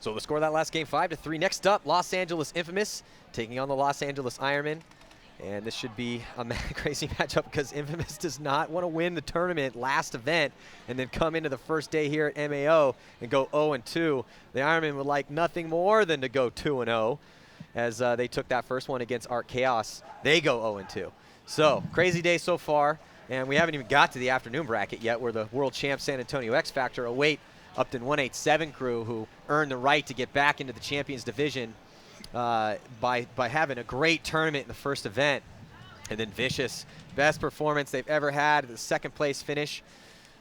So the score of that last game, 5-3. Next up, Los Angeles Infamous taking on the Los Angeles Ironmen. And this should be a crazy matchup because Infamous does not want to win the tournament last event and then come into the first day here at MAO and go 0-2. The Ironmen would like nothing more than to go 2-0 as they took that first one against Art Chaos. They go 0-2. So crazy day so far. And we haven't even got to the afternoon bracket yet where the world champ San Antonio X Factor await Upton 187 crew who earned the right to get back into the Champions Division by having a great tournament in the first event. And then Vicious, best performance they've ever had, the second place finish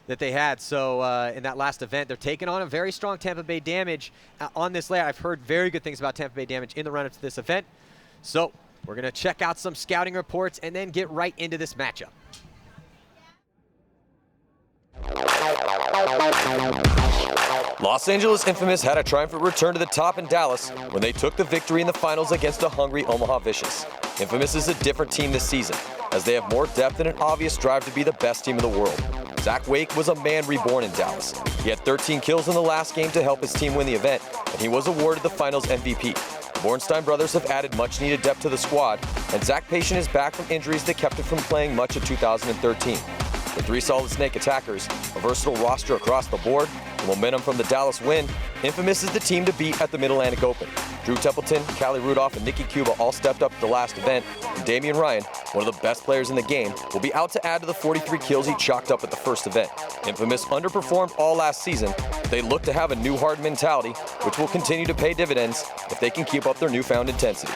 that they had. So in that last event, they're taking on a very strong Tampa Bay Damage on this layout. I've heard very good things about Tampa Bay Damage in the run-up to this event. So we're going to check out some scouting reports and then get right into this matchup. Los Angeles Infamous had a triumphant return to the top in Dallas when they took the victory in the finals against a hungry Omaha Vicious. Infamous is a different team this season, as they have more depth and an obvious drive to be the best team in the world. Zach Wake was a man reborn in Dallas. He had 13 kills in the last game to help his team win the event, and he was awarded the finals MVP. The Bornstein brothers have added much-needed depth to the squad, and Zach Patient is back from injuries that kept him from playing much of 2013. With 3 solid Snake attackers, a versatile roster across the board, the momentum from the Dallas win, Infamous is the team to beat at the Mid-Atlantic Open. Drew Templeton, Callie Rudolph, and Nikki Cuba all stepped up at the last event, and Damian Ryan, one of the best players in the game, will be out to add to the 43 kills he chalked up at the first event. Infamous underperformed all last season, but they look to have a new hard mentality, which will continue to pay dividends if they can keep up their newfound intensity.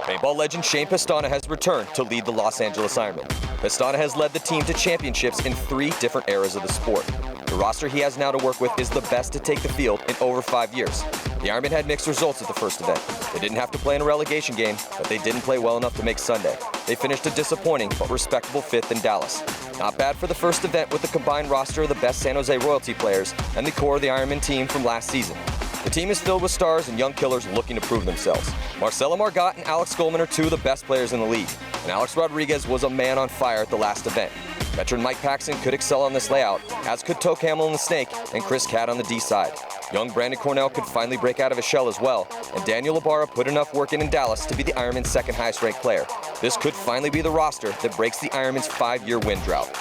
Paintball legend Shane Pestana has returned to lead the Los Angeles Ironmen. Pestana has led the team to championships in 3 different eras of the sport. The roster he has now to work with is the best to take the field in over 5 years. The Ironmen had mixed results at the first event. They didn't have to play in a relegation game, but they didn't play well enough to make Sunday. They finished a disappointing but respectable 5th in Dallas. Not bad for the first event with the combined roster of the best San Jose Royalty players and the core of the Ironman team from last season. The team is filled with stars and young killers looking to prove themselves. Marcelo Margot and Alex Goldman are 2 of the best players in the league, and Alex Rodriguez was a man on fire at the last event. Veteran Mike Paxton could excel on this layout, as could Toke Hamill in the Snake and Chris Cat on the D side. Young Brandon Cornell could finally break out of his shell as well, and Daniel Ibarra put enough work in Dallas to be the Ironman's 2nd highest ranked player. This could finally be the roster that breaks the Ironman's 5-year win drought.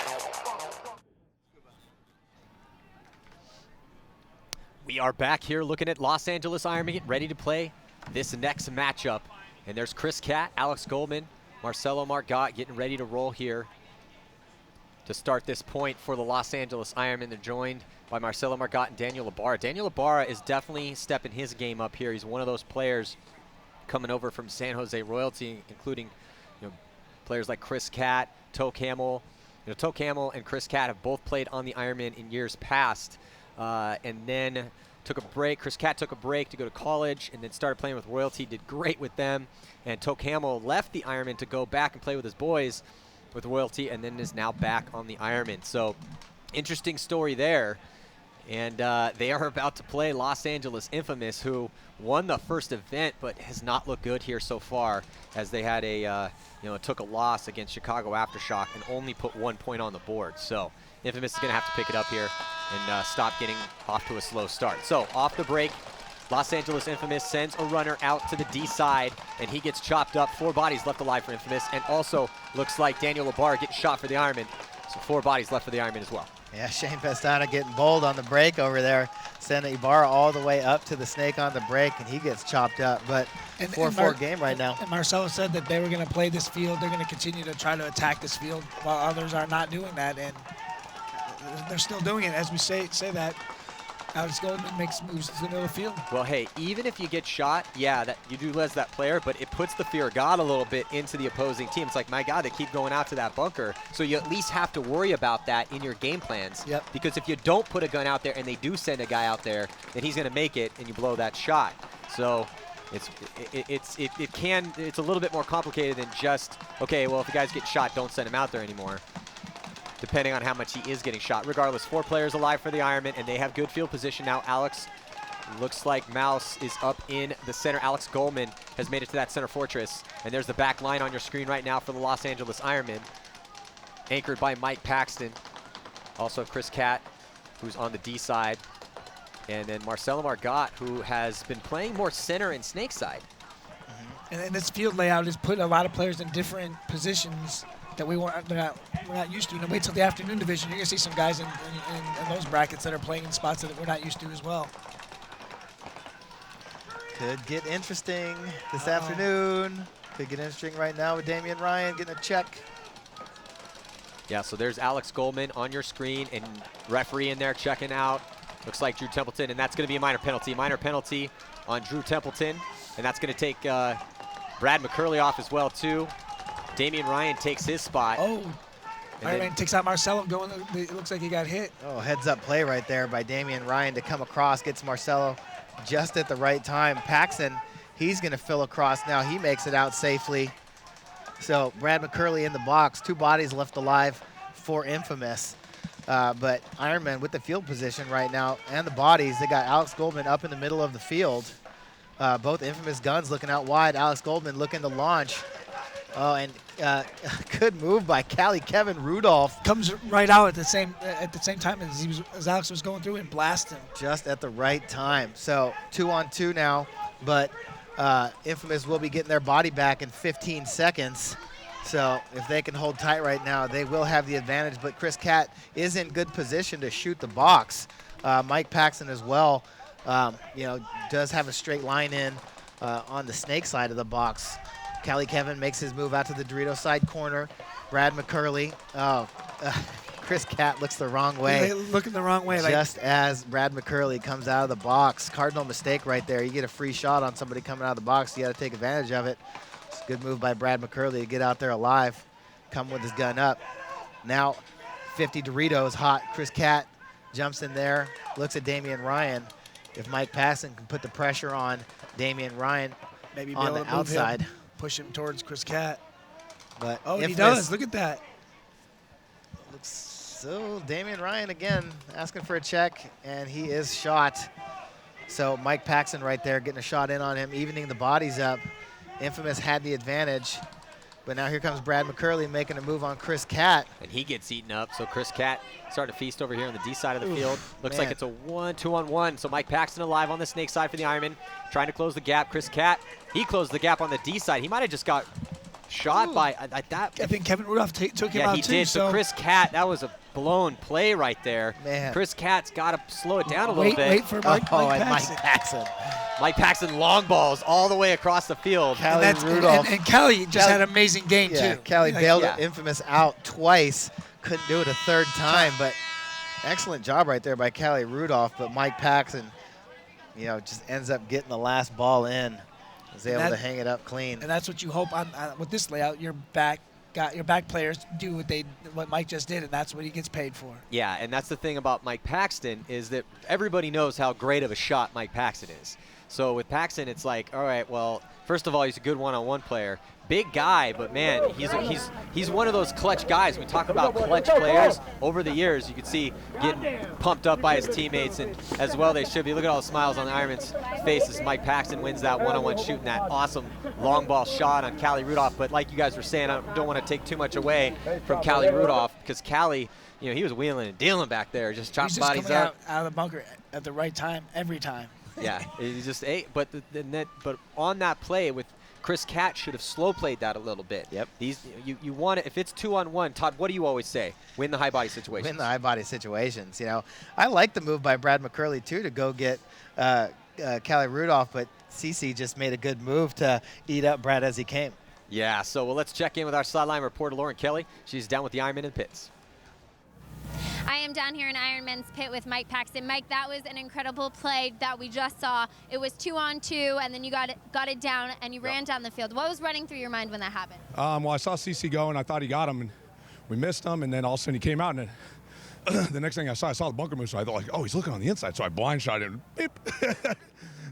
We are back here looking at Los Angeles Ironmen getting ready to play this next matchup. And there's Chris Cat, Alex Goldman, Marcelo Margot getting ready to roll here to start this point for the Los Angeles Ironmen. They're joined by Marcelo Margot and Daniel Ibarra. Daniel Ibarra is definitely stepping his game up here. He's one of those players coming over from San Jose Royalty, including players like Chris Cat, Toke Hamill. Toke Hamill and Chris Cat have both played on the Ironman in years past. And then took a break. Chris Cat took a break to go to college and then started playing with Royalty, did great with them. And Toke Hamill left the Ironman to go back and play with his boys with Royalty and then is now back on the Ironman. So interesting story there. And they are about to play Los Angeles Infamous, who won the first event but has not looked good here so far, as they had took a loss against Chicago Aftershock and only put 1 point on the board. So Infamous is going to have to pick it up here and stop getting off to a slow start. So off the break, Los Angeles Infamous sends a runner out to the D side, and he gets chopped up. 4 bodies left alive for Infamous, and also looks like Daniel Ibarra getting shot for the Ironman. So 4 bodies left for the Ironman as well. Yeah, Shane Pestana getting bold on the break over there. Sending Ibarra all the way up to the Snake on the break, and he gets chopped up. But 4-4 game right now. And Marcelo said that they were going to play this field. They're going to continue to try to attack this field while others are not doing that. And they're still doing it. As we say that, Alex Goldman makes moves to the middle of the field. Well, hey, even if you get shot, yeah, that you do lose that player, but it puts the fear of God a little bit into the opposing team. It's like, my God, they keep going out to that bunker. So you at least have to worry about that in your game plans. Yep. Because if you don't put a gun out there and they do send a guy out there, then he's going to make it and you blow that shot. So it's a little bit more complicated than just, okay, well, if the guys get shot, don't send him out there anymore, depending on how much he is getting shot. Regardless, 4 players alive for the Ironman, and they have good field position now. Alex looks like Mouse is up in the center. Alex Goldman has made it to that center fortress, and there's the back line on your screen right now for the Los Angeles Ironman, anchored by Mike Paxton. Also Chris Cat who's on the D side. And then Marcelo Margot, who has been playing more center and snake side. And this field layout has put a lot of players in different positions that we're not used to. And wait till the afternoon division. You're going to see some guys in those brackets that are playing in spots that we're not used to as well. Could get interesting this afternoon. Could get interesting right now with Damian Ryan getting a check. Yeah, so there's Alex Goldman on your screen and referee in there checking out. Looks like Drew Templeton, and that's going to be a minor penalty. Minor penalty on Drew Templeton, and that's going to take Brad McCurley off as well, too. Damian Ryan takes his spot. Oh, Ironman takes out Marcelo. It looks like he got hit. Oh, heads-up play right there by Damian Ryan to come across, gets Marcelo just at the right time. Paxton, he's going to fill across now. He makes it out safely. So Brad McCurley in the box, 2 bodies left alive for Infamous. But Ironman with the field position right now and the bodies, they got Alex Goldman up in the middle of the field. Both Infamous guns looking out wide. Alex Goldman looking to launch. Oh, and good move by Kevin Rudolph. Comes right out at the same time as Alex was going through and blast him. Just at the right time. So 2-on-2 now, but Infamous will be getting their body back in 15 seconds. So if they can hold tight right now, they will have the advantage. But Chris Catt is in good position to shoot the box. Mike Paxton as well, does have a straight line in on the snake side of the box. Kevin makes his move out to the Dorito side corner. Brad McCurley. Chris Catt looks the wrong way. Looking the wrong way. Just as Brad McCurley comes out of the box. Cardinal mistake right there. You get a free shot on somebody coming out of the box. You got to take advantage of it. It's a good move by Brad McCurley to get out there alive. Come with his gun up. Now 50 Doritos hot. Chris Catt jumps in there. Looks at Damian Ryan. If Mike Paxton can put the pressure on Damian Ryan maybe on the outside. Push him towards Chris Catt. But he does. Look at that. Looks so Damian Ryan again asking for a check, and he is shot. So Mike Paxton right there getting a shot in on him, evening the bodies up. Infamous had the advantage, but now here comes Brad McCurley making a move on Chris Catt. And he gets eaten up, so Chris Catt starting to feast over here on the D side of the field. Looks like it's a 2-on-1. So Mike Paxton alive on the snake side for the Ironman, trying to close the gap. Chris Catt, he closed the gap on the D side. He might have just got shot by that. I think Kevin Rudolph took him out too. Yeah, he did. So Chris Catt, that was a blown play right there. Man. Chris Catt's got to slow it down a little bit. Wait for Mike Paxton. Mike Paxton long balls all the way across the field. Rudolph. And Kelly just had an amazing game, too. Kelly bailed Infamous out twice. Couldn't do it a third time, but excellent job right there by Kelly Rudolph. But Mike Paxton, just ends up getting the last ball in. Was able to hang it up clean. And that's what you hope on with this layout. Your back players do what Mike just did, and that's what he gets paid for. Yeah, and that's the thing about Mike Paxton is that everybody knows how great of a shot Mike Paxton is. So with Paxton, it's like, all right, well, first of all, he's a good one-on-one player. Big guy, but man, he's one of those clutch guys. We talk about clutch players over the years. You can see getting pumped up by his teammates, and as well they should be. Look at all the smiles on the Ironman's face as Mike Paxton wins that one-on-one shooting that awesome long ball shot on Callie Rudolph. But like you guys were saying, I don't want to take too much away from Callie Rudolph, because Callie, he was wheeling and dealing back there, just chopping bodies up. Out of the bunker at the right time every time. Yeah, he just ate. But on that play with Chris Catt should have slow played that a little bit. Yep. You want it if it's 2-on-1. Todd, what do you always say? Win the high body situations. Win the high body situations. I like the move by Brad McCurley too to go get Callie Rudolph, but CC just made a good move to eat up Brad as he came. Yeah. So let's check in with our sideline reporter Lauren Kelly. She's down with the Ironman in the pits. I am down here in Ironman's pit with Mike Paxton. Mike, that was an incredible play that we just saw. It was 2-on-2, and then you got it down, and you ran down the field. What was running through your mind when that happened? Well, I saw CC go, and I thought he got him, and we missed him, and then all of a sudden he came out, and then the next thing I saw the bunker move, so I thought, oh, he's looking on the inside, so I blind shot him. Beep.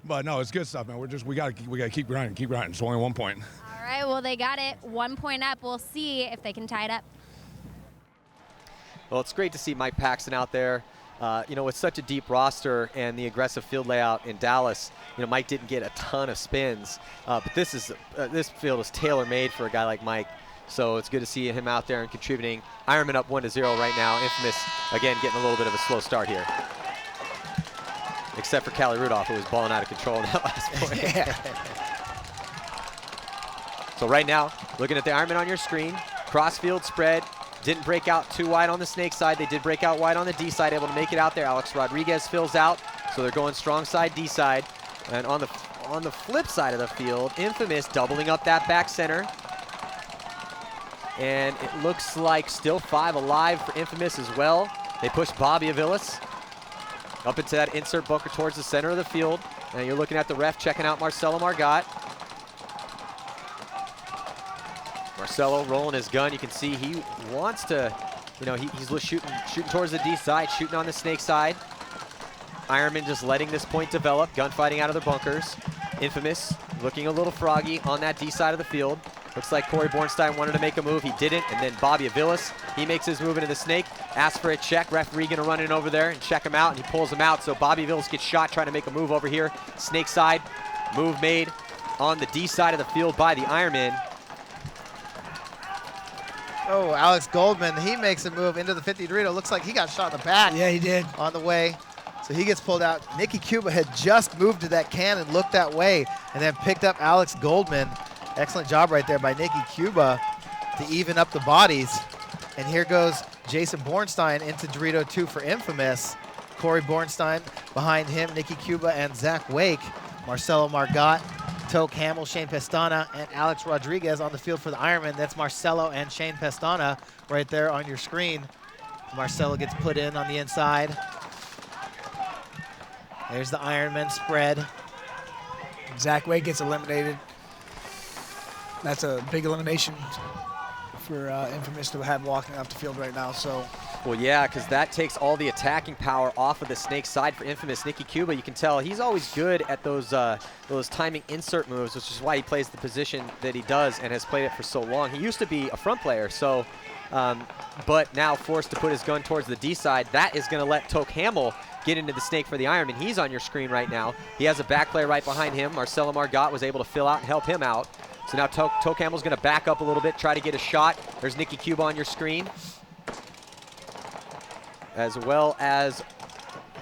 But no, it's good stuff, man. We got to keep grinding. It's only 1 point. All right, well, they got it 1 point up. We'll see if they can tie it up. Well, it's great to see Mike Paxton out there. With such a deep roster and the aggressive field layout in Dallas, Mike didn't get a ton of spins. But this field is tailor-made for a guy like Mike. So it's good to see him out there and contributing. Ironman up 1-0 right now. Infamous, again, getting a little bit of a slow start here. Except for Callie Rudolph, who was balling out of control in that last point. So right now, looking at the Ironman on your screen, crossfield spread, didn't break out too wide on the snake side. They did break out wide on the D side, able to make it out there. Alex Rodriguez fills out, so they're going strong side, D side. And on the flip side of the field, Infamous doubling up that back center. And it looks like still 5 alive for Infamous as well. They push Bobby Aviles up into that insert bunker towards the center of the field. And you're looking at the ref checking out Marcelo Margot. Marcelo rolling his gun. You can see he wants to, he's shooting towards the D side, shooting on the snake side. Ironman just letting this point develop, gunfighting out of their bunkers. Infamous looking a little froggy on that D side of the field. Looks like Corey Bornstein wanted to make a move, he didn't, and then Bobby Aviles, he makes his move into the snake, asks for a check, referee gonna run in over there and check him out, and he pulls him out, so Bobby Aviles gets shot trying to make a move over here. Snake side, move made on the D side of the field by the Ironman. Oh, Alex Goldman, he makes a move into the 50 Dorito. Looks like he got shot in the back. Yeah, he did. On the way. So he gets pulled out. Nicky Cuba had just moved to that can and looked that way and then picked up Alex Goldman. Excellent job right there by Nicky Cuba to even up the bodies. And here goes Jason Bornstein into Dorito 2 for Infamous. Corey Bornstein behind him, Nicky Cuba and Zach Wake. Marcelo Margot, Toke Hamill, Shane Pestana, and Alex Rodriguez on the field for the Ironman. That's Marcelo and Shane Pestana right there on your screen. Marcelo gets put in on the inside. There's the Ironman spread. Zach Wade gets eliminated. That's a big elimination for Infamous to have walking off the field right now. So. Well, yeah, because that takes all the attacking power off of the snake side for Infamous. Nicky Cuba, you can tell he's always good at those timing insert moves, which is why he plays the position that he does and has played it for so long. He used to be a front player, so, but now forced to put his gun towards the D side. That is going to let Toke Hamill get into the snake for the Ironman. He's on your screen right now. He has a back player right behind him. Marcelo Margot was able to fill out and help him out. So now Toke Hamill's going to back up a little bit, try to get a shot. There's Nicky Cuba on your screen. As well as,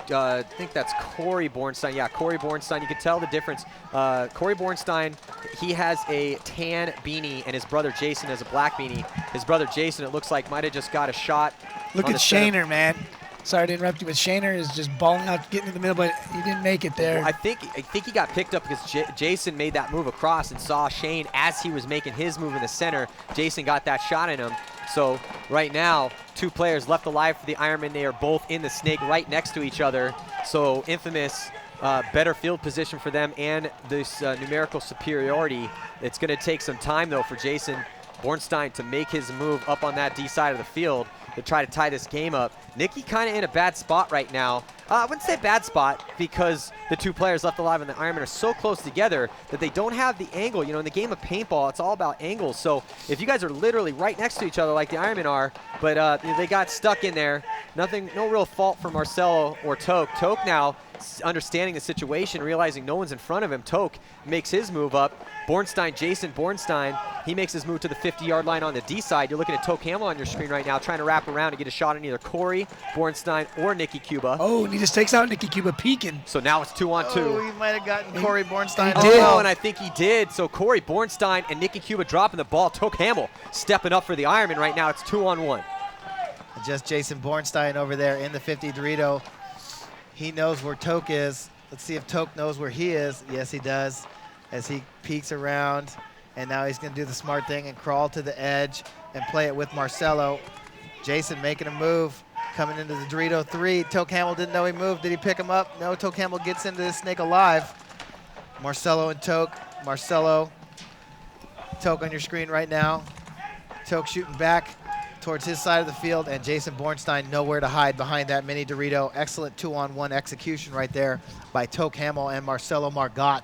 I think that's Corey Bornstein. Yeah, Corey Bornstein. You can tell the difference. Corey Bornstein, he has a tan beanie, and his brother Jason has a black beanie. His brother Jason, it looks like, might have just got a shot. Look at Shaner, man. Sorry to interrupt you, but Shaner is just balling out, getting in the middle, but he didn't make it there. Well, I think he got picked up because Jason made that move across and saw Shane as he was making his move in the center. Jason got that shot in him. So right now, 2 players left alive for the Ironman. They are both in the snake right next to each other. So Infamous, better field position for them and this numerical superiority. It's going to take some time, though, for Jason Bornstein to make his move up on that D side of the field to try to tie this game up. Nicky kind of in a bad spot right now. I wouldn't say bad spot because the 2 players left alive in the Ironman are so close together that they don't have the angle. You know, in the game of paintball, it's all about angles. So if you guys are literally right next to each other like the Ironmen are, but they got stuck in there, no real fault for Marcelo or Toke. Toke now, understanding the situation, realizing no one's in front of him, Toke makes his move up. Bornstein, Jason Bornstein, he makes his move to the 50-yard line on the D side. You're looking at Toke Hamill on your screen right now, trying to wrap around and get a shot on either Corey Bornstein or Nicky Cuba. Oh, and he just takes out Nicky Cuba peeking. So now it's 2-on-2. Oh, he might have gotten Corey Bornstein. Oh, and I think he did. So Corey Bornstein and Nicky Cuba dropping the ball. Toke Hamill stepping up for the Ironman right now. It's 2-on-1. Just Jason Bornstein over there in the 50 Dorito. He knows where Toke is. Let's see if Toke knows where he is. Yes, he does, as he peeks around. And now he's going to do the smart thing and crawl to the edge and play it with Marcelo. Jason making a move, coming into the Dorito 3. Toke Hamill didn't know he moved. Did he pick him up? No, Toke Hamill gets into this snake alive. Marcelo and Toke. Marcelo, Toke on your screen right now. Toke shooting back towards his side of the field, and Jason Bornstein nowhere to hide behind that mini Dorito. Excellent 2-on-1 execution right there by Toke Hamill and Marcelo Margot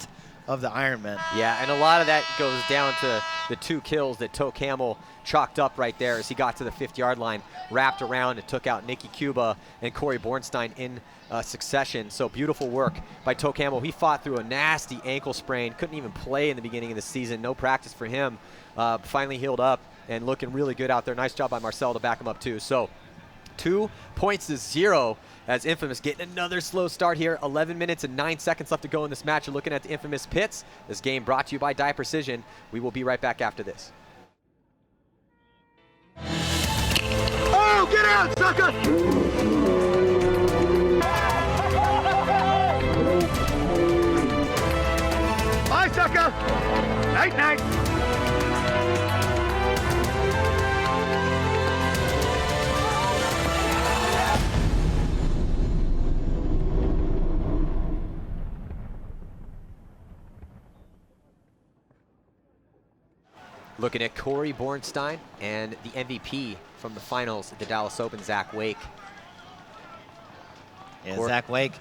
of the Ironmen. Yeah, and a lot of that goes down to the 2 kills that Toke Hamill chalked up right there as he got to the 50-yard line, wrapped around and took out Nicky Cuba and Corey Bornstein in succession. So beautiful work by Toke Hamill. He fought through a nasty ankle sprain, couldn't even play in the beginning of the season, no practice for him. Finally healed up and looking really good out there. Nice job by Marcel to back him up too. So 2 points to 0 as Infamous getting another slow start here. 11 minutes and 9 seconds left to go in this match. You're looking at the Infamous pits. This game brought to you by Die Precision. We will be right back after this. Oh, get out, sucker! Bye, sucker! Night, night! Looking at Corey Bornstein and the MVP from the finals at the Dallas Open, Zach Wake. Yeah, Zach Wake,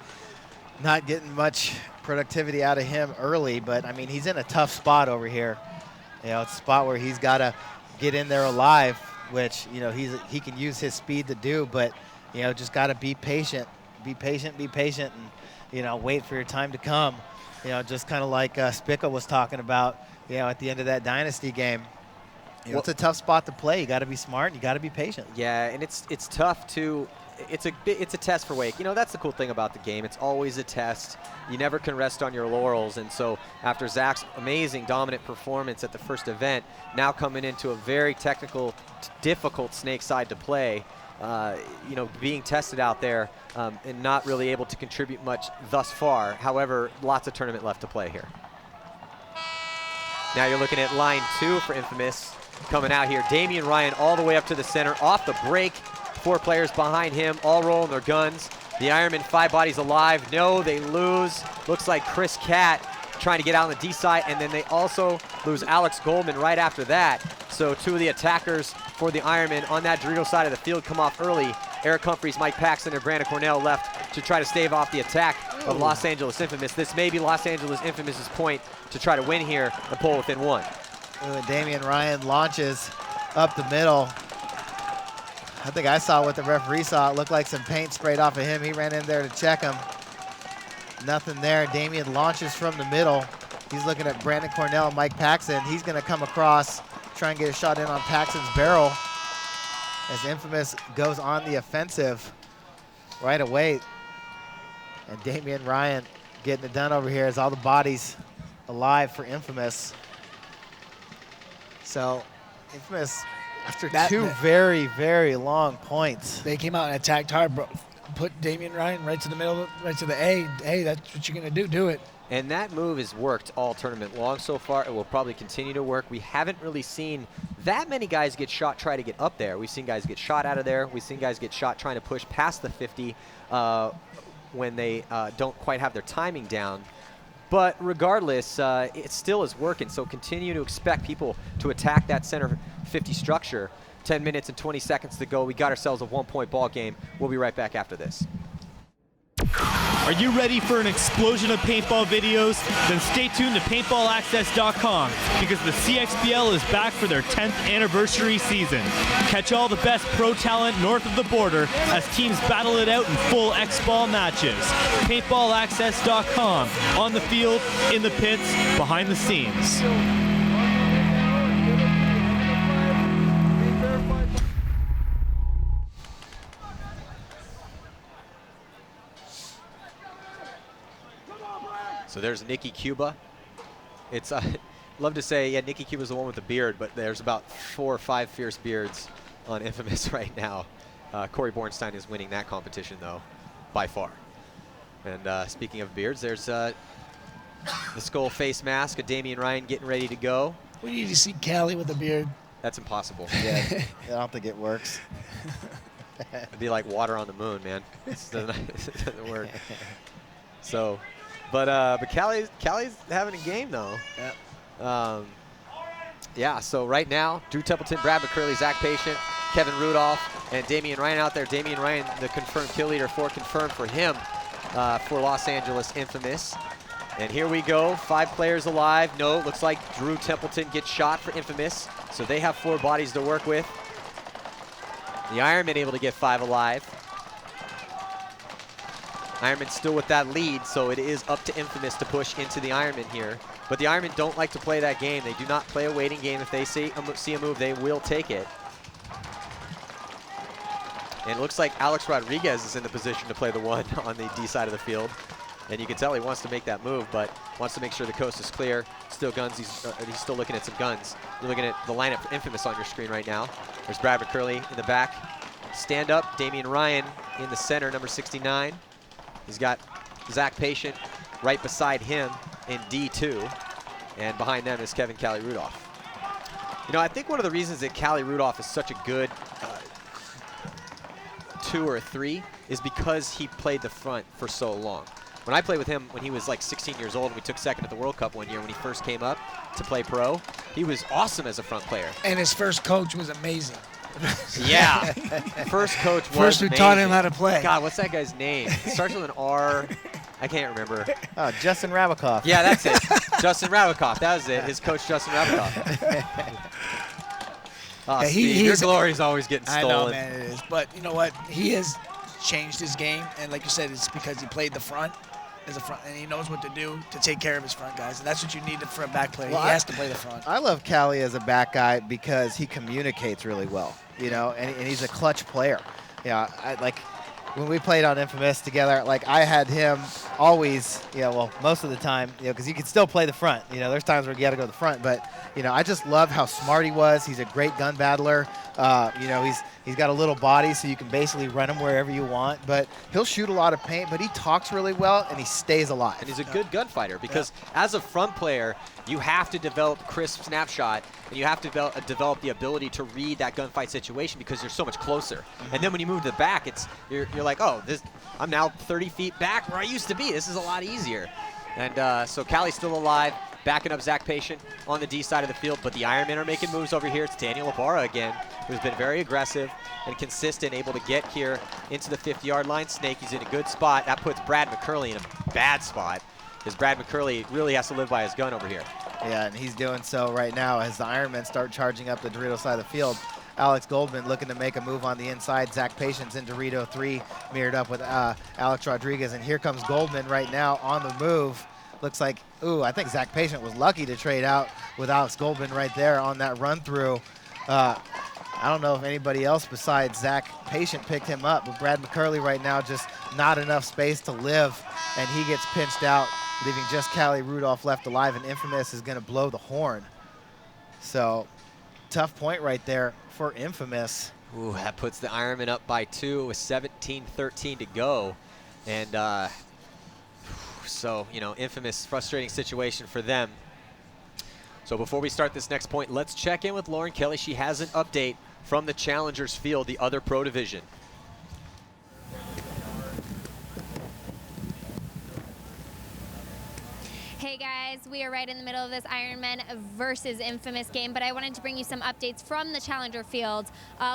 not getting much productivity out of him early, but I mean, he's in a tough spot over here. You know, it's a spot where he's got to get in there alive, which, you know, he can use his speed to do, but, you know, just got to be patient, and, you know, wait for your time to come. You know, just kind of like Spica was talking about, you know, at the end of that Dynasty game. You know, it's a tough spot to play. You got to be smart. You got to be patient. Yeah, and it's tough to. It's a test for Wake. You know, that's the cool thing about the game. It's always a test. You never can rest on your laurels. And so after Zach's amazing dominant performance at the first event, now coming into a very technical, difficult snake side to play, you know, being tested out there and not really able to contribute much thus far. However, lots of tournament left to play here. Now you're looking at line 2 for Infamous. Coming out here, Damian Ryan all the way up to the center, off the break. 4 players behind him, all rolling their guns. The Ironman 5 bodies alive. No, they lose. Looks like Chris Cat trying to get out on the D side, and then they also lose Alex Goldman right after that. So 2 of the attackers for the Ironman on that Dorito side of the field come off early. Eric Humphreys, Mike Paxton, and Brandon Cornell left to try to stave off the attack of Los Angeles Infamous. This may be Los Angeles Infamous's point to try to win here and pull within 1. Damian Ryan launches up the middle. I think I saw what the referee saw. It looked like some paint sprayed off of him. He ran in there to check him. Nothing there. Damian launches from the middle. He's looking at Brandon Cornell and Mike Paxton. He's going to come across, try and get a shot in on Paxton's barrel as Infamous goes on the offensive right away. And Damian Ryan getting it done over here as all the bodies alive for Infamous. So Infamous, after 2 very, very long points. They came out and attacked hard, bro. Put Damian Ryan right to the middle, right to the A. Hey, that's what you're going to do. Do it. And that move has worked all tournament long so far. It will probably continue to work. We haven't really seen that many guys get shot try to get up there. We've seen guys get shot out of there. We've seen guys get shot trying to push past the 50 when they don't quite have their timing down. But regardless, it still is working, so continue to expect people to attack that center 50 structure. 10 minutes and 20 seconds to go. We got ourselves a 1-point ball game. We'll be right back after this. Are you ready for an explosion of paintball videos? Then stay tuned to paintballaccess.com because the CXBL is back for their 10th anniversary season. Catch all the best pro talent north of the border as teams battle it out in full X-Ball matches. Paintballaccess.com, on the field, in the pits, behind the scenes. So there's Nikki Cuba. It's love to say, yeah, Nikki Cuba's the one with the beard, but there's about 4 or 5 fierce beards on Infamous right now. Corey Bornstein is winning that competition, though, by far. And speaking of beards, there's the skull face mask of Damian Ryan getting ready to go. We need to see Callie with a beard. That's impossible. Yeah, I don't think it works. It'd be like water on the moon, man. It doesn't work. So. But Callie's having a game, though. Yep. Yeah, so right now, Drew Templeton, Brad McCurley, Zach Patient, Kevin Rudolph, and Damian Ryan out there. Damian Ryan, the confirmed kill leader, confirmed for him for Los Angeles Infamous. And here we go, 5 players alive. No, looks like Drew Templeton gets shot for Infamous, so they have 4 bodies to work with. The Ironman able to get 5 alive. Ironman still with that lead, so it is up to Infamous to push into the Ironman here. But the Ironmen don't like to play that game. They do not play a waiting game. If they see a move, they will take it. And it looks like Alex Rodriguez is in the position to play the one on the D side of the field. And you can tell he wants to make that move, but wants to make sure the coast is clear. Still guns, he's still looking at some guns. You're looking at the lineup for Infamous on your screen right now. There's Brad McCurley in the back. Stand up, Damian Ryan in the center, number 69. He's got Zach Patient right beside him in D2. And behind them is Kevin Callie Rudolph. You know, I think one of the reasons that Callie Rudolph is such a good 2 or 3 is because he played the front for so long. When I played with him when he was like 16 years old, and we took second at the World Cup one year when he first came up to play pro, he was awesome as a front player. And his first coach was amazing. Yeah, first coach was First who amazing. taught him how to play. God, what's that guy's name? It starts with an R. I can't remember. Justin Rabikoff. Yeah, that's it. Justin Rabikoff. That was it. His coach, Justin Rabikoff. Oh, Yeah, Steve, your glory's always getting stolen. I know, man, it is. But you know what? He has changed his game, and like you said, it's because he played the front as a front, and he knows what to do to take care of his front guys, and that's what you need for a back player. Well, he has to play the front. I love Callie as a back guy because he communicates really well, you know, and he's a clutch player. Yeah, like when we played on Infamous together, like I had him always, well, most of the time, because you can still play the front. You know, there's times where you got to go to the front, but I just love how smart he was. He's a great gun battler. He's got a little body, so you can basically run him wherever you want. But he'll shoot a lot of paint, but he talks really well, and he stays alive. And he's a good gunfighter because as a front player, you have to develop crisp snapshot, and you have to develop the ability to read that gunfight situation because you're so much closer. And then when you move to the back, you're like, oh, I'm now 30 feet back where I used to be. This is a lot easier. And so Callie's still alive, backing up Zach Patient on the D side of the field, but the Ironmen are making moves over here. It's Daniel Ibarra again, who's been very aggressive and consistent, able to get here into the 50-yard line. Snakey's in a good spot. That puts Brad McCurley in a bad spot because Brad McCurley really has to live by his gun over here. Yeah, and he's doing so right now as the Ironmen start charging up the Dorito side of the field. Alex Goldman looking to make a move on the inside. Zach Patient's in Dorito 3, mirrored up with Alex Rodriguez. And here comes Goldman right now on the move. Looks like, I think Zach Patient was lucky to trade out with Alex Goldman right there on that run through. I don't know if anybody else besides Zach Patient picked him up, but Brad McCurley right now just not enough space to live, and he gets pinched out, leaving just Callie Rudolph left alive, and Infamous is going to blow the horn. So tough point right there for Infamous. Ooh, that puts the Ironmen up by 2 with 17-13 to go. And so, Infamous, frustrating situation for them. So before we start this next point, let's check in with Lauren Kelly. She has an update from the Challengers field, the other pro division. Hey guys, we are right in the middle of this Ironman versus Infamous game, but I wanted to bring you some updates from the Challenger field.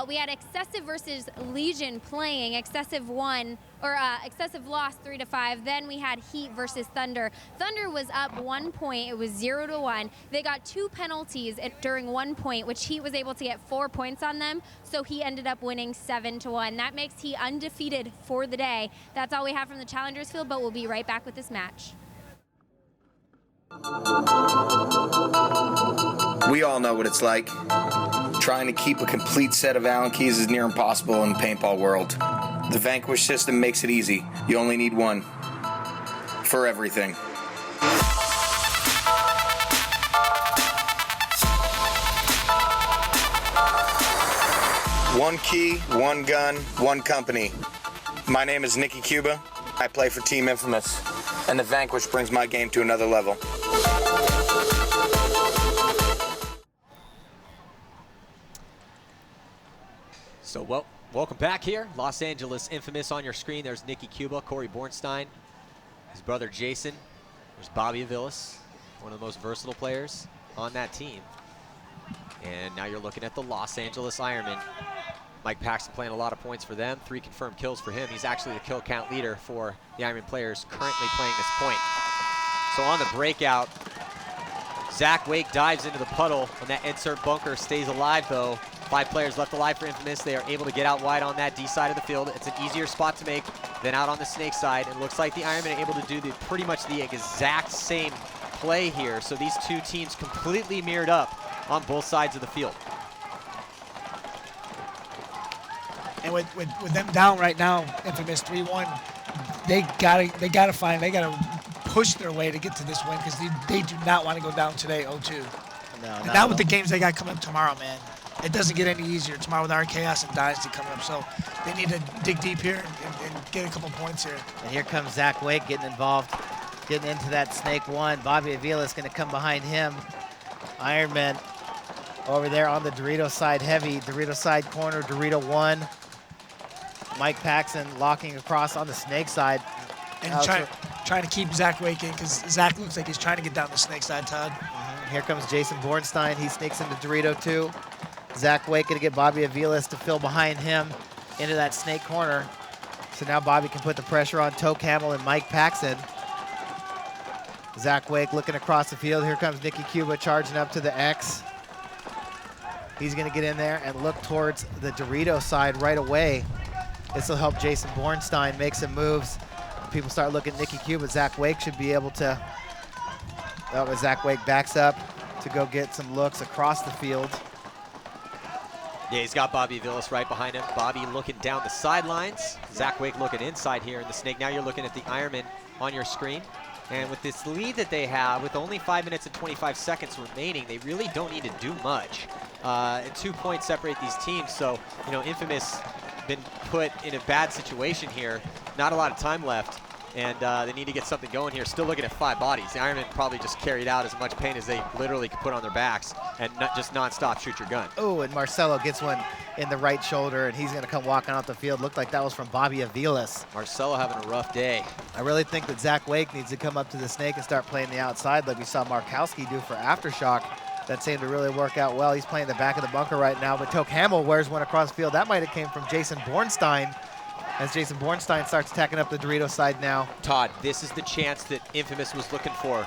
We had Excessive versus Legion playing. Excessive won, or Excessive lost 3-5. Then we had Heat versus Thunder. Thunder was up 1 point. It was 0-1. They got 2 penalties during 1 point, which Heat was able to get 4 points on them. So he ended up winning 7-1. That makes Heat undefeated for the day. That's all we have from the Challengers field, but we'll be right back with this match. We all know what it's like. Trying to keep a complete set of Allen keys is near impossible in the paintball world. The Vanquish system makes it easy. You only need one for everything. One key, one gun, one company. My name is Nicky Cuba. I play for Team Infamous, and the Vanquish brings my game to another level. So, welcome back here. Los Angeles Infamous on your screen. There's Nicky Cuba, Corey Bornstein, his brother Jason. There's Bobby Aviles, one of the most versatile players on that team. And now you're looking at the Los Angeles Ironmen. Mike Paxton playing a lot of points for them. 3 confirmed kills for him. He's actually the kill count leader for the Ironman players currently playing this point. So on the breakout, Zach Wake dives into the puddle, and that insert bunker stays alive though. 5 players left alive for Infamous. They are able to get out wide on that D side of the field. It's an easier spot to make than out on the Snake side. It looks like the Ironmen are able to do pretty much the exact same play here. So these two teams completely mirrored up on both sides of the field. And with them down right now, Infamous 3-1, they gotta push their way to get to this win because they do not want to go down today 0-2. No, and not with the games they got coming up tomorrow, man. It doesn't get any easier tomorrow with our Chaos and Dynasty coming up. So they need to dig deep here and get a couple points here. And here comes Zach Wake getting involved, getting into that snake one. Bobby Avila is going to come behind him. Ironman over there on the Dorito side heavy. Dorito side corner, Dorito 1. Mike Paxson locking across on the snake side. And trying to keep Zach Wake in because Zach looks like he's trying to get down the snake side, Todd. Here comes Jason Bornstein. He sneaks into Dorito 2. Zach Wake going to get Bobby Aviles to fill behind him into that snake corner. So now Bobby can put the pressure on Toke Hamill and Mike Paxson. Zach Wake looking across the field. Here comes Nicky Cuba charging up to the X. He's going to get in there and look towards the Dorito side right away. This will help Jason Bornstein make some moves. People start looking at Nicky Cuba. Zach Wake should be able to. Oh, Zach Wake backs up to go get some looks across the field. Yeah, he's got Bobby Villas right behind him. Bobby looking down the sidelines. Zach Wake looking inside here in the snake. Now you're looking at the Ironman on your screen. And with this lead that they have, with only 5 minutes and 25 seconds remaining, they really don't need to do much. And 2 points separate these teams. So, you know, Infamous been put in a bad situation here. Not a lot of time left. And they need to get something going here. Still looking at 5 bodies. The Ironman probably just carried out as much pain as they literally could put on their backs and just nonstop shoot your gun. Oh, and Marcelo gets one in the right shoulder, and he's going to come walking off the field. Looked like that was from Bobby Aviles. Marcelo having a rough day. I really think that Zach Wake needs to come up to the snake and start playing the outside like we saw Markowski do for Aftershock. That seemed to really work out well. He's playing the back of the bunker right now, but Toke Hamill wears one across the field. That might have came from Jason Bornstein, as Jason Bornstein starts attacking up the Dorito side now. Todd, this is the chance that Infamous was looking for.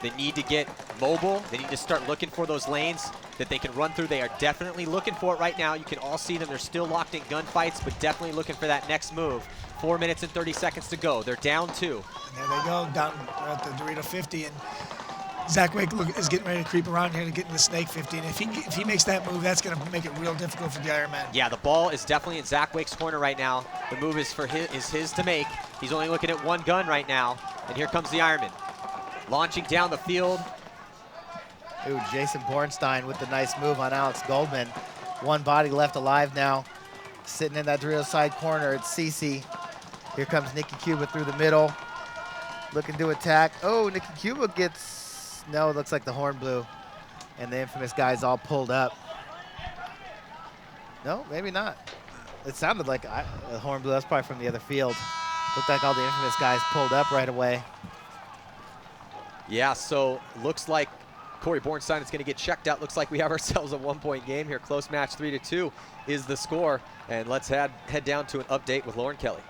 They need to get mobile. They need to start looking for those lanes that they can run through. They are definitely looking for it right now. You can all see them. They're still locked in gunfights, but definitely looking for that next move. 4 minutes and 30 seconds to go. They're down 2. And there they go, down at the Dorito 50. And Zach Wake is getting ready to creep around here to get in the snake 50. And if he makes that move, that's going to make it real difficult for the Ironman. Yeah, the ball is definitely in Zach Wake's corner right now. The move is his to make. He's only looking at 1 gun right now. And here comes the Ironman. Launching down the field. Ooh, Jason Bornstein with the nice move on Alex Goldman. 1 body left alive now. Sitting in that Dorito side corner, it's Cece. Here comes Nicky Cuba through the middle. Looking to attack. Oh, Nicky Cuba gets, no, it looks like the horn blew. And the Infamous guys all pulled up. No, maybe not. It sounded like a horn blew. That's probably from the other field. Looked like all the Infamous guys pulled up right away. Yeah, so looks like Corey Bornstein is going to get checked out. Looks like we have ourselves a 1-point game here. Close match, 3-2 is the score. And let's head down to an update with Lauren Kelly.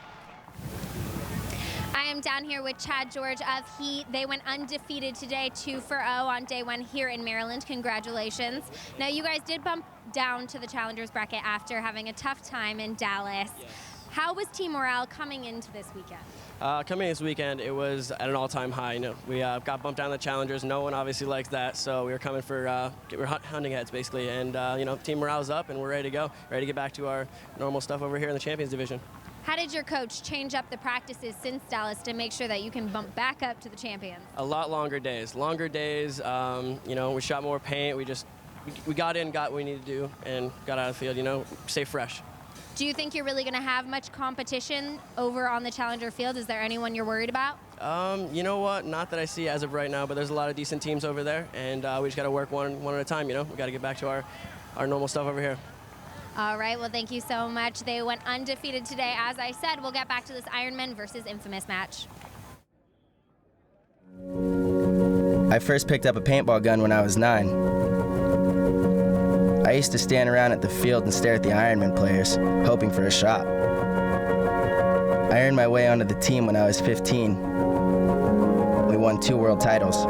I am down here with Chad George of Heat. They went undefeated today, 2-0 on day 1 here in Maryland. Congratulations. Now, you guys did bump down to the Challengers bracket after having a tough time in Dallas. Yes. How was team morale coming into this weekend? Coming this weekend, it was at an all-time high. You know, we got bumped down the Challengers. No one obviously likes that, so we were coming for we're hunting heads basically. And you know, team morale's up, and we're ready to go, ready to get back to our normal stuff over here in the Champions Division. How did your coach change up the practices since Dallas to make sure that you can bump back up to the Champions? A lot longer days. You know, we shot more paint. We got in, got what we needed to do, and got out of the field. You know, stay fresh. Do you think you're really going to have much competition over on the Challenger field? Is there anyone you're worried about? You know what? Not that I see as of right now, but there's a lot of decent teams over there, and we just got to work one at a time. You know, we got to get back to our normal stuff over here. All right, well, thank you so much. They went undefeated today. As I said, we'll get back to this Ironman versus Infamous match. I first picked up a paintball gun when I was 9. I used to stand around at the field and stare at the Ironman players, hoping for a shot. I earned my way onto the team when I was 15. We won 2 world titles.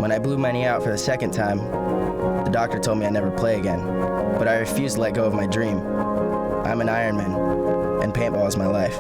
When I blew my knee out for the 2nd time, the doctor told me I'd never play again, but I refused to let go of my dream. I'm an Ironman, and paintball is my life.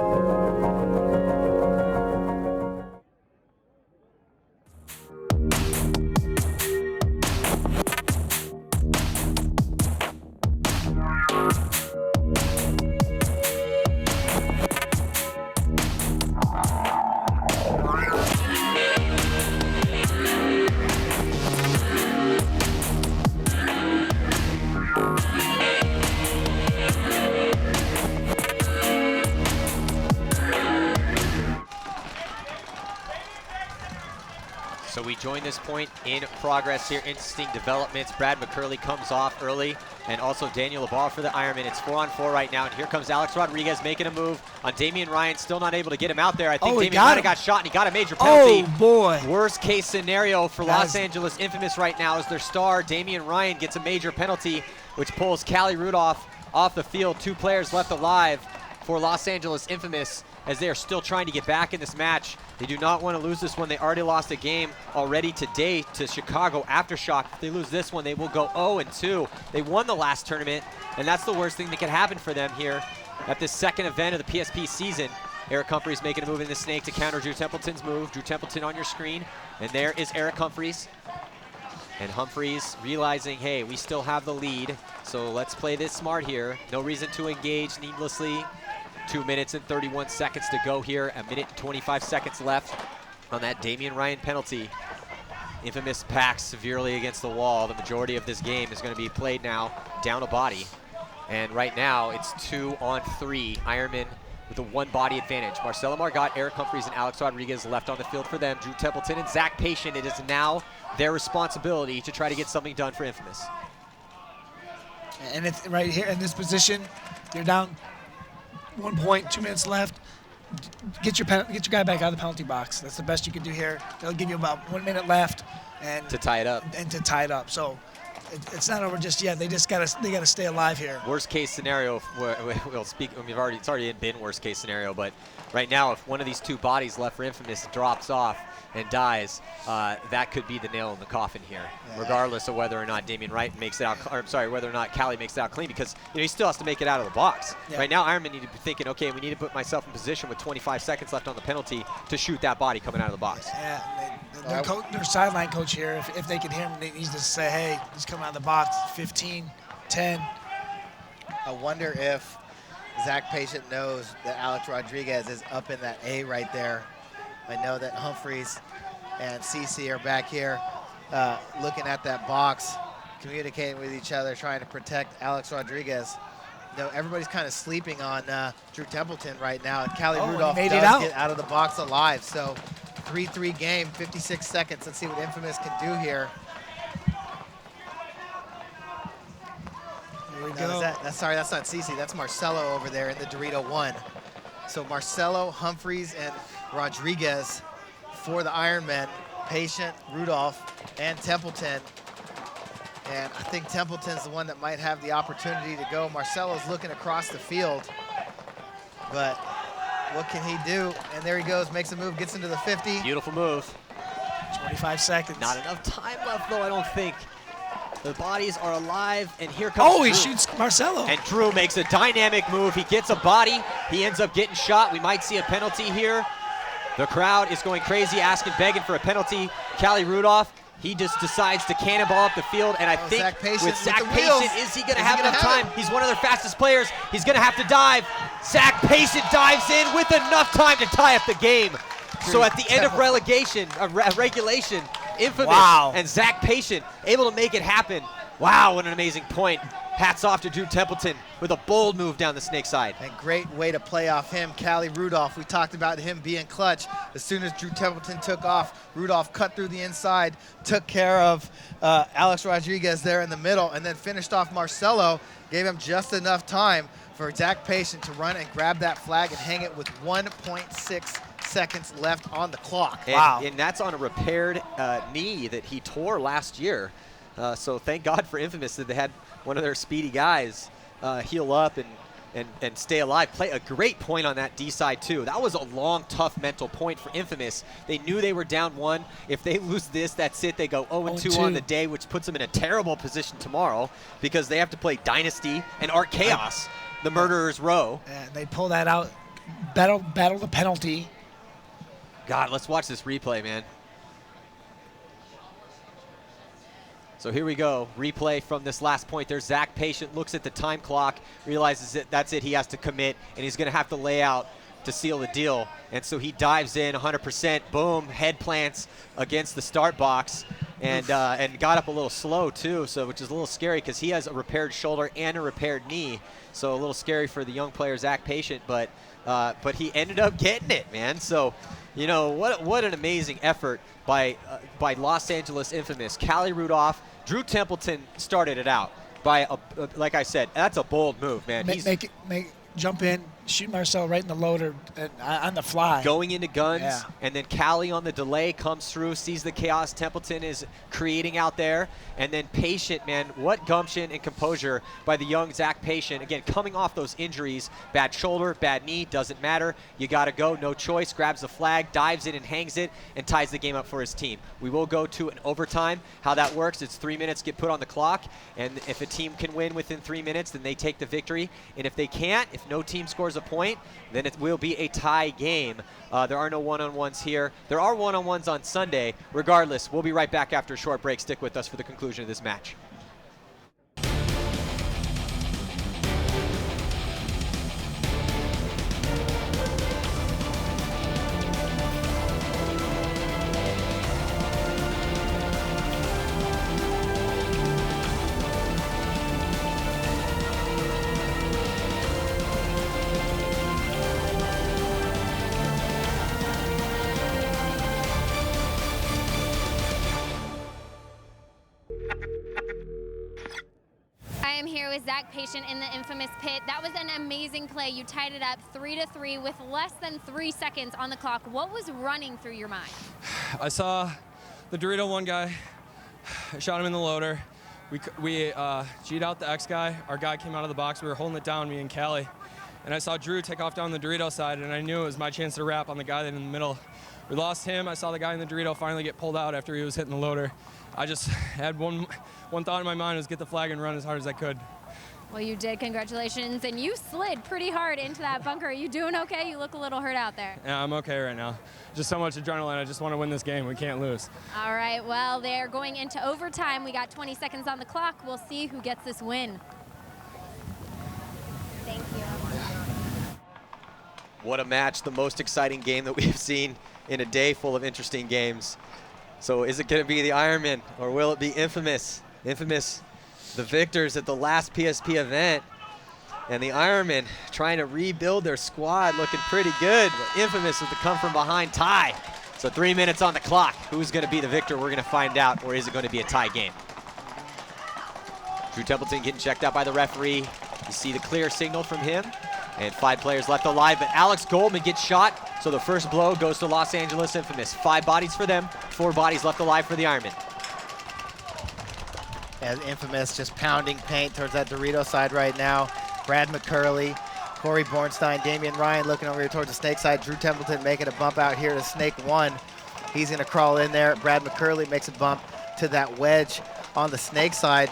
this point in progress here. Interesting developments. Brad McCurley comes off early, and also Daniel LeBar for the Ironman. It's 4-on-4 right now, and here comes Alex Rodriguez making a move on Damian Ryan. Still not able to get him out there. I think Damian might have got shot, and he got a major penalty. Oh, boy. Worst case scenario for Los Angeles Infamous right now is their star, Damian Ryan, gets a major penalty, which pulls Callie Rudolph off the field. 2 players left alive for Los Angeles Infamous as they are still trying to get back in this match. They do not want to lose this one. They already lost a game already today to Chicago Aftershock. If they lose this one, they will go 0-2. They won the last tournament, and that's the worst thing that could happen for them here at this second event of the PSP season. Eric Humphreys making a move in the snake to counter Drew Templeton's move. Drew Templeton on your screen, and there is Eric Humphreys. And Humphreys realizing, hey, we still have the lead, so let's play this smart here. No reason to engage needlessly. 2 minutes and 31 seconds to go here. 1 minute and 25 seconds left on that Damian Ryan penalty. Infamous packed severely against the wall. The majority of this game is going to be played now down a body. And right now, it's 2-on-3. Ironman with a 1-body advantage. Marcelo Margot, Eric Humphreys, and Alex Rodriguez left on the field for them. Drew Templeton and Zach Patient. It is now their responsibility to try to get something done for Infamous. And it's right here in this position. You're down 1 point, 2 minutes left. Get your guy back out of the penalty box. That's the best you can do here. They'll give you about 1 minute left, and to tie it up. So it's not over just yet. They gotta stay alive here. Worst case scenario. We'll speak. I mean, it's already been worst case scenario, but right now, if one of these 2 bodies left for Infamous drops off and dies, that could be the nail in the coffin here, regardless of whether or not Damian Wright makes it out, or I'm sorry, whether or not Callie makes it out clean, because he still has to make it out of the box. Yeah. Right now, Ironman need to be thinking, okay, we need to put myself in position with 25 seconds left on the penalty to shoot that body coming out of the box. Yeah, their sideline coach here, if they can hear him, they need to say, hey, he's coming out of the box, 15, 10. I wonder if Zach Patient knows that Alex Rodriguez is up in that A right there. I know that Humphreys and Cece are back here looking at that box, communicating with each other, trying to protect Alex Rodriguez. You know, everybody's kind of sleeping on Drew Templeton right now, and Callie Rudolph does get out of the box alive. So 3-3 game, 56 seconds. Let's see what Infamous can do here. Here we No, go. sorry, that's not Cece. That's Marcelo over there in the Dorito 1. So Marcelo, Humphreys, and Rodriguez for the Ironmen. Patient, Rudolph, and Templeton. And I think Templeton's the one that might have the opportunity to go. Marcelo's looking across the field. But what can he do? And there he goes, makes a move, gets into the 50. Beautiful move. 25 seconds. Not enough time left, though, I don't think. The bodies are alive, and here comes Drew. He shoots Marcelo. And Drew makes a dynamic move. He gets a body. He ends up getting shot. We might see a penalty here. The crowd is going crazy, begging for a penalty. Callie Rudolph, he just decides to cannonball up the field, and I think with Zach Patient, is he going to have enough time? He's one of their fastest players. He's going to have to dive. Zach Patient dives in with enough time to tie up the game. So at the end of regulation, Infamous and Zach Patient able to make it happen. Wow, what an amazing point. Hats off to Drew Templeton with a bold move down the snake side. And great way to play off him, Callie Rudolph. We talked about him being clutch. As soon as Drew Templeton took off, Rudolph cut through the inside, took care of Alex Rodriguez there in the middle, and then finished off Marcelo, gave him just enough time for Zach Patient to run and grab that flag and hang it with 1.6 seconds left on the clock. And that's on a repaired knee that he tore last year. So thank God for Infamous that they had one of their speedy guys heal up and stay alive. Play a great point on that D side too. That was a long, tough mental point for Infamous. They knew they were down 1. If they lose this, that's it. They go 0-2 on the day, which puts them in a terrible position tomorrow because they have to play Dynasty and Art Chaos, the Murderer's Row. And they pull that out, battle the penalty. God, let's watch this replay, man. So here we go, replay from this last point. There's Zach Patient, looks at the time clock, realizes that that's it, he has to commit, and he's gonna have to lay out to seal the deal. And so he dives in 100%, boom, head plants against the start box. and got up a little slow too, so which is a little scary because he has a repaired shoulder and a repaired knee, so a little scary for the young player Zach Patient, but he ended up getting it, man. So, you know, what an amazing effort by Los Angeles Infamous. Callie Rudolph, Drew Templeton started it out by like I said, that's a bold move, man. Jump in, shoot Marcel right in the loader on the fly. Going into guns, yeah. And then Callie on the delay comes through, sees the chaos Templeton is creating out there, and then Patient, man, what gumption and composure by the young Zach Patient. Again, coming off those injuries, bad shoulder, bad knee, doesn't matter. You got to go, no choice, grabs the flag, dives in and hangs it, and ties the game up for his team. We will go to an overtime. How that works, it's 3 minutes get put on the clock, and if a team can win within 3 minutes, then they take the victory, and if they can't, if no team scores a point, then it will be a tie game. There are no one-on-ones here. There are one-on-ones on Sunday. Regardless, we'll be right back after a short break. Stick with us for the conclusion of this match. Zach Patient in the infamous pit. That was an amazing play. You tied it up 3-3 with less than 3 seconds on the clock. What was running through your mind? I saw the Dorito 1 guy. I shot him in the loader. We G'd out the X guy. Our guy came out of the box. We were holding it down, me and Callie. And I saw Drew take off down the Dorito side, and I knew it was my chance to wrap on the guy in the middle. We lost him. I saw the guy in the Dorito finally get pulled out after he was hitting the loader. I just had one thought in my mind was get the flag and run as hard as I could. Well, you did. Congratulations. And you slid pretty hard into that bunker. Are you doing okay? You look a little hurt out there. Yeah, I'm okay right now. Just so much adrenaline. I just want to win this game. We can't lose. All right. Well, they're going into overtime. We got 20 seconds on the clock. We'll see who gets this win. Thank you. What a match. The most exciting game that we've seen in a day full of interesting games. So is it going to be the Ironman or will it be Infamous? Infamous, the victors at the last PSP event, and the Ironman trying to rebuild their squad, looking pretty good. But Infamous with the come from behind tie. So 3 minutes on the clock. Who's going to be the victor? We're going to find out, or is it going to be a tie game? Drew Templeton getting checked out by the referee. You see the clear signal from him, and 5 players left alive, but Alex Goldman gets shot, so the first blow goes to Los Angeles Infamous. 5 bodies for them, 4 bodies left alive for the Ironman. As Infamous just pounding paint towards that Dorito side right now. Brad McCurley, Corey Bornstein, Damian Ryan looking over here towards the snake side. Drew Templeton making a bump out here to snake 1. He's gonna crawl in there. Brad McCurley makes a bump to that wedge on the snake side.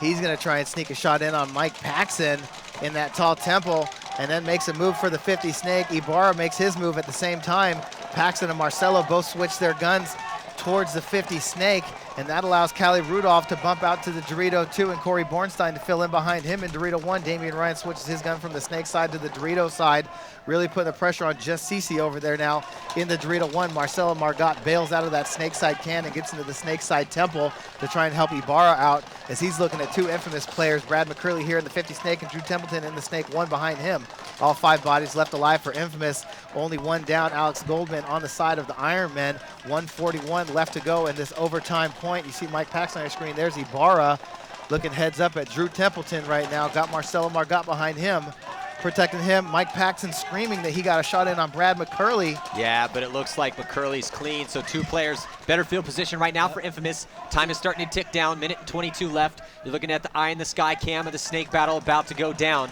He's gonna try and sneak a shot in on Mike Paxson in that tall temple, and then makes a move for the 50 snake. Ibarra makes his move at the same time. Paxson and Marcelo both switch their guns towards the 50 snake, and that allows Callie Rudolph to bump out to the Dorito 2 and Corey Bornstein to fill in behind him in Dorito 1. Damian Ryan switches his gun from the snake side to the Dorito side, really putting the pressure on just Cece over there now in the Dorito 1. Marcelo Margot bails out of that snake side can and gets into the snake side temple to try and help Ibarra out as he's looking at 2 Infamous players, Brad McCurley here in the 50 snake and Drew Templeton in the snake 1 behind him. All 5 bodies left alive for Infamous. Only 1 down, Alex Goldman on the side of the Ironmen. 1:41 left to go in this overtime point. You see Mike Paxson on your screen. There's Ibarra looking heads up at Drew Templeton right now. Got Marcelo Margot behind him, protecting him. Mike Paxson screaming that he got a shot in on Brad McCurley. Yeah, but it looks like McCurley's clean, so 2 players, better field position right now for Infamous. Time is starting to tick down, minute and 22 left. You're looking at the eye in the sky cam of the snake battle about to go down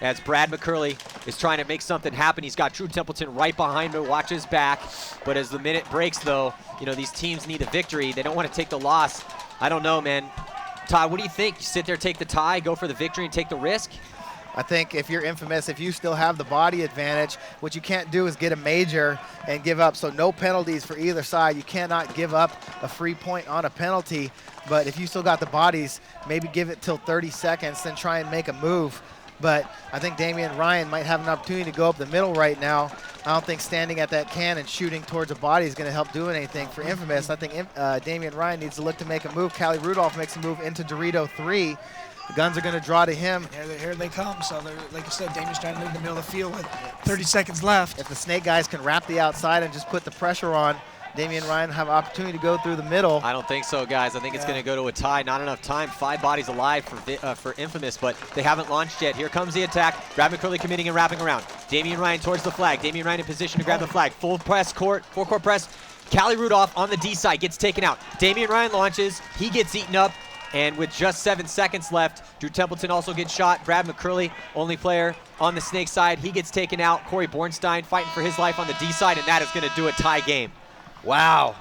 as Brad McCurley is trying to make something happen. He's got Drew Templeton right behind him, watch his back. But as the minute breaks though, you know, these teams need a victory. They don't want to take the loss. I don't know, man. Todd, what do you think? You sit there, take the tie, go for the victory and take the risk? I think if you're Infamous, if you still have the body advantage, what you can't do is get a major and give up. So no penalties for either side. You cannot give up a free point on a penalty. But if you still got the bodies, maybe give it till 30 seconds, then try and make a move. But I think Damian Ryan might have an opportunity to go up the middle right now I don't think standing at that can and shooting towards a body is going to help do anything for Infamous. I think Damian Ryan needs to look to make a move. Callie Rudolph makes a move into Dorito 3. The guns are going to draw to him. Here they come. So, like you said, Damian's trying to move in the middle of the field with 30 seconds left. If the Snake guys can wrap the outside and just put the pressure on, Damian Ryan have an opportunity to go through the middle. I don't think so, guys. I think it's going to go to a tie. Not enough time. 5 bodies alive for Infamous, but they haven't launched yet. Here comes the attack. Brad McCurley committing and wrapping around. Damian Ryan towards the flag. Damian Ryan in position to grab the flag. Full court press. Callie Rudolph on the D side gets taken out. Damian Ryan launches. He gets eaten up. And with just 7 seconds left, Drew Templeton also gets shot. Brad McCurley, only player on the Snake side. He gets taken out. Corey Bornstein fighting for his life on the D side, and that is going to do a tie game. Wow.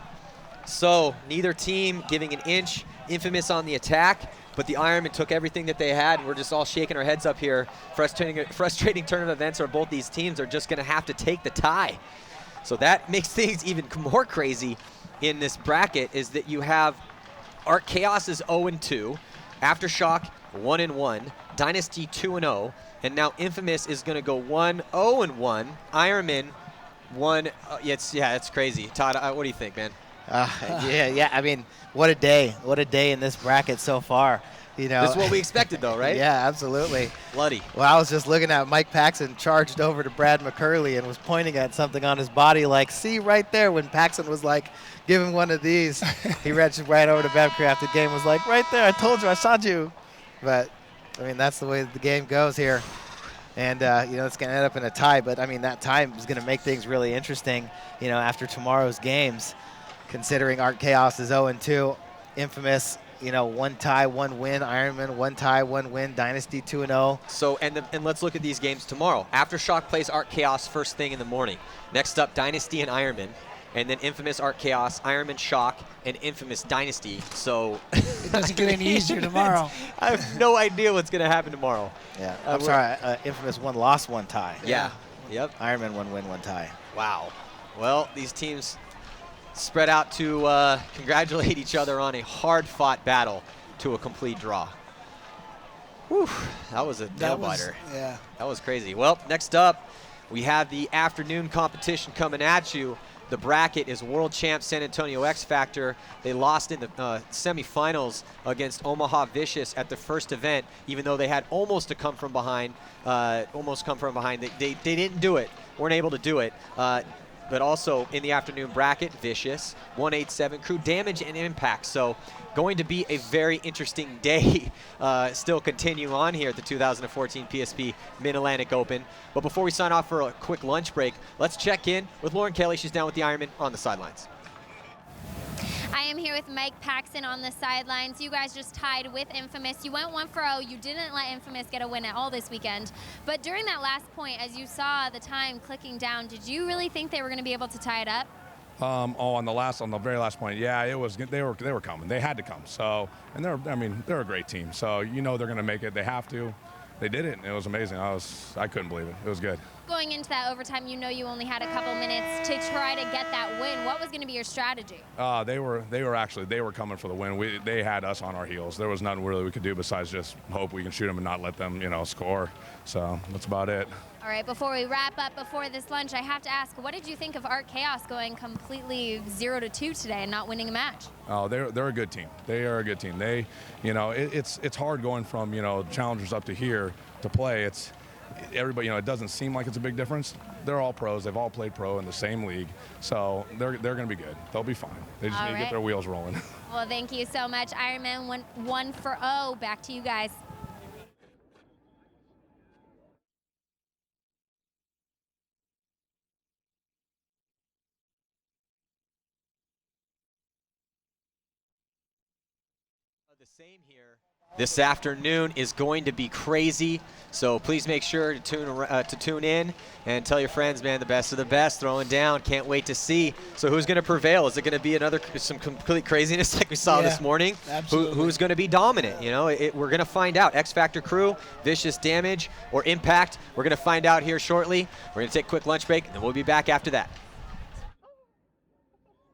So neither team giving an inch. Infamous on the attack, but the Ironmen took everything that they had, and we're just all shaking our heads up here. Frustrating turn of events where both these teams are just going to have to take the tie. So that makes things even more crazy in this bracket, is that you have Art Chaos is 0-2, Aftershock 1-1, Dynasty 2-0, and now Infamous is going to go 1-0-1. Ironman 1. It's crazy. Todd, what do you think, man? Yeah. I mean, what a day! What a day in this bracket so far. You know, this is what we expected, though, right? Yeah, absolutely. Bloody. Well, I was just looking at Mike Paxson charged over to Brad McCurley and was pointing at something on his body, like, see right there. When Paxson was like, give him one of these, he reached right over to Babcock after the game, was like, right there, I told you, I saw you. But I mean, that's the way the game goes here. And, it's going to end up in a tie. But, I mean, that tie is going to make things really interesting, after tomorrow's games, considering Art Chaos is 0-2. Infamous, 1 tie, 1 win. Ironman, 1 tie, 1 win. Dynasty 2-0. So, and let's look at these games tomorrow. Aftershock plays Art Chaos first thing in the morning. Next up, Dynasty and Ironman. And then Infamous Art Chaos, Ironman Shock, and Infamous Dynasty. So it doesn't get any easier tomorrow. I have no idea what's going to happen tomorrow. Yeah, I'm sorry. Infamous 1 loss, 1 tie. Yeah. Yep. Ironman 1 win, 1 tie. Wow. Well, these teams spread out to congratulate each other on a hard-fought battle to a complete draw. Whew, that was a nail-biter. Yeah. That was crazy. Well, next up, we have the afternoon competition coming at you. The bracket is world champ San Antonio X Factor. They lost in the semifinals against Omaha Vicious at the first event, even though they had almost come from behind. They didn't do it. Weren't able to do it. But also in the afternoon bracket, Vicious, 187 crew damage and impact. So going to be a very interesting day still continue on here at the 2014 PSP Mid-Atlantic Open. But before we sign off for a quick lunch break, let's check in with Lauren Kelly. She's down with the Ironman on the sidelines. I am here with Mike Paxson on the sidelines. You guys just tied with Infamous. You went 1-0. You didn't let Infamous get a win at all this weekend. But during that last point, as you saw the time clicking down, did you really think they were going to be able to tie it up? On the very last point, yeah, it was. They were coming. They had to come. So, and they're a great team. So they're going to make it. They have to. They did it, and it was amazing. I couldn't believe it. It was good. Going into that overtime, you only had a couple minutes to try to get that win. What was going to be your strategy? They were coming for the win. They had us on our heels. There was nothing really we could do besides just hope we can shoot them and not let them, score. So that's about it. All right, before we wrap up, before this lunch, I have to ask, what did you think of Art Chaos going completely 0-2 today and not winning a match? Oh, they're a good team. They are a good team. They, it's hard going from, challengers up to here to play. It's everybody, it doesn't seem like it's a big difference. They're all pros. They've all played pro in the same league. So they're going to be good. They'll be fine. They just need to get their wheels rolling. Well, thank you so much. Ironman 1-0. Back to you guys. The same here. This afternoon is going to be crazy, so please make sure to tune in and tell your friends, man, the best of the best, throwing down. Can't wait to see. So who's going to prevail? Is it going to be some complete craziness like we saw this morning? Absolutely. Who's going to be dominant? We're going to find out. X Factor crew, Vicious Damage, or Impact. We're going to find out here shortly. We're going to take a quick lunch break, and then we'll be back after that.